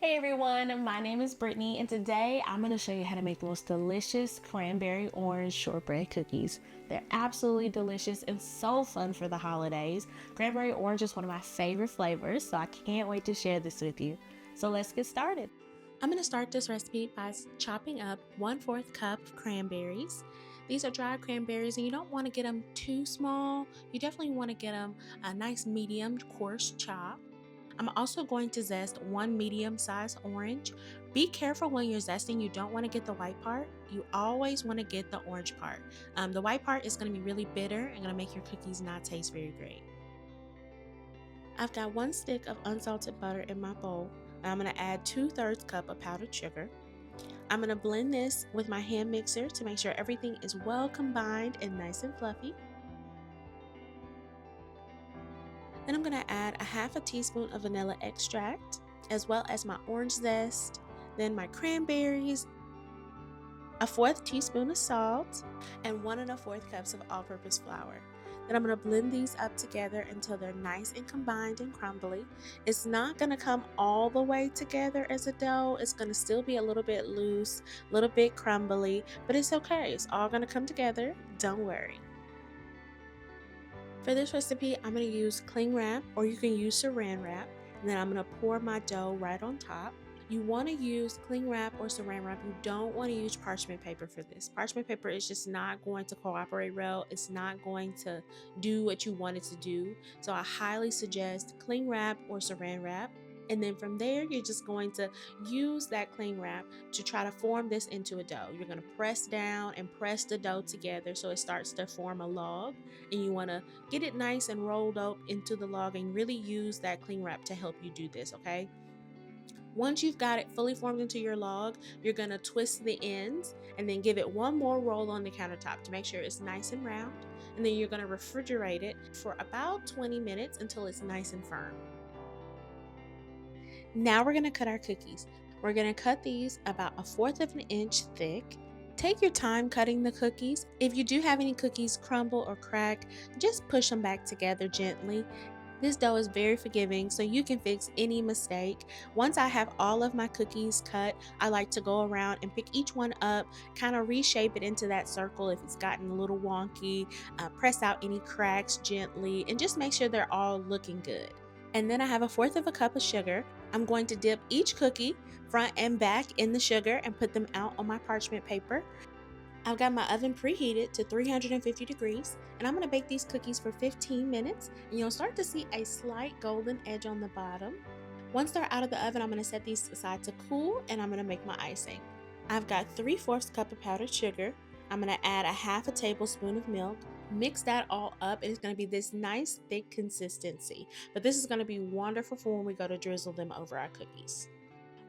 Hey everyone, my name is Brittany and today I'm going to show you how to make the most delicious cranberry orange shortbread cookies. They're absolutely delicious and so fun for the holidays. Cranberry orange is one of my favorite flavors, so I can't wait to share this with you. So let's get started. I'm going to start this recipe by chopping up 1/4 cup of cranberries. These are dried cranberries and you don't want to get them too small. You definitely want to get them a nice medium coarse chop. I'm also going to zest one medium-sized orange. Be careful when you're zesting, you don't want to get the white part. You always want to get the orange part. The white part is going to be really bitter and going to make your cookies not taste very great. I've got 1 stick of unsalted butter in my bowl. And I'm going to add 2/3 cup of powdered sugar. I'm going to blend this with my hand mixer to make sure everything is well combined and nice and fluffy. Then I'm going to add a 1/2 teaspoon of vanilla extract, as well as my orange zest, then my cranberries, a 1/4 teaspoon of salt, and 1 1/4 cups of all-purpose flour. Then I'm going to blend these up together until they're nice and combined and crumbly. It's not going to come all the way together as a dough. It's going to still be a little bit loose, a little bit crumbly, but it's okay. It's all going to come together. Don't worry. For this recipe, I'm going to use cling wrap or you can use saran wrap. And then I'm going to pour my dough right on top. You want to use cling wrap or saran wrap. You don't want to use parchment paper for this. Parchment paper is just not going to cooperate well. It's not going to do what you want it to do. So I highly suggest cling wrap or saran wrap. And then from there, you're just going to use that cling wrap to try to form this into a dough. You're going to press down and press the dough together so it starts to form a log. And you want to get it nice and rolled up into the log and really use that cling wrap to help you do this, okay? Once you've got it fully formed into your log, you're going to twist the ends and then give it one more roll on the countertop to make sure it's nice and round. And then you're going to refrigerate it for about 20 minutes until it's nice and firm. Now we're going to cut our cookies. We're going to cut these about 1/4 of an inch thick. Take your time cutting the cookies. If you do have any cookies crumble or crack, just push them back together gently. This dough is very forgiving, so you can fix any mistake. Once I have all of my cookies cut, I like to go around and pick each one up, kind of reshape it into that circle if it's gotten a little wonky, press out any cracks gently, and just make sure they're all looking good. And then I have 1/4 of a cup of sugar. I'm going to dip each cookie front and back in the sugar and put them out on my parchment paper. I've got my oven preheated to 350 degrees and I'm going to bake these cookies for 15 minutes and you'll start to see a slight golden edge on the bottom. Once they're out of the oven, I'm going to set these aside to cool and I'm going to make my icing. I've got 3/4 cup of powdered sugar. I'm going to add a 1/2 tablespoon of milk. Mix that all up and it's going to be this nice thick consistency. But this is going to be wonderful for when we go to drizzle them over our cookies.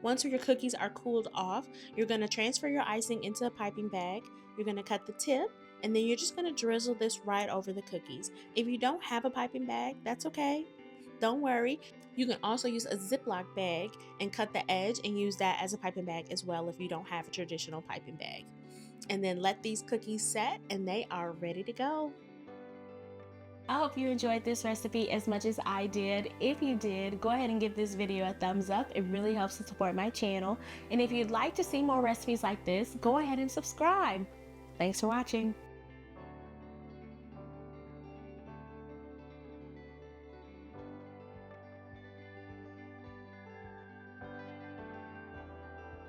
Once your cookies are cooled off, you're going to transfer your icing into a piping bag. You're going to cut the tip and then you're just going to drizzle this right over the cookies. If you don't have a piping bag, that's okay. Don't worry. You can also use a Ziploc bag and cut the edge and use that as a piping bag as well if you don't have a traditional piping bag. And then let these cookies set and they are ready to go. I hope you enjoyed this recipe as much as I did. If you did, go ahead and give this video a thumbs up. It really helps to support my channel. And if you'd like to see more recipes like this, go ahead and subscribe. Thanks for watching.